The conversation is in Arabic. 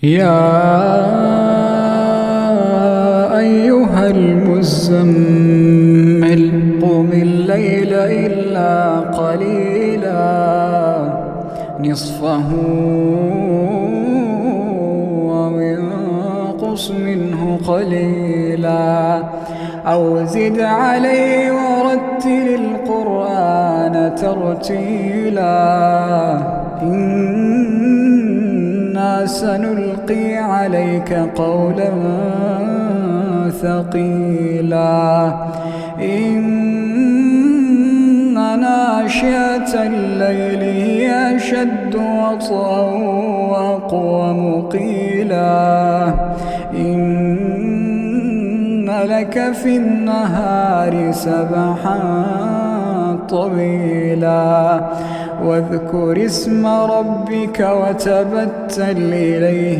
يا أيها المزمل قم الليل إلا قليلا نصفه أو انقص منه قليلا أو زد عليه ورتل القرآن ترتيلا إنا سنلقي عليك قولا ثقيلا إن ناشئة الليل هي أشد وطئا وأقوم قيلا إن لك في النهار سبحا طويلا واذكر اسم ربك وتبتل إليه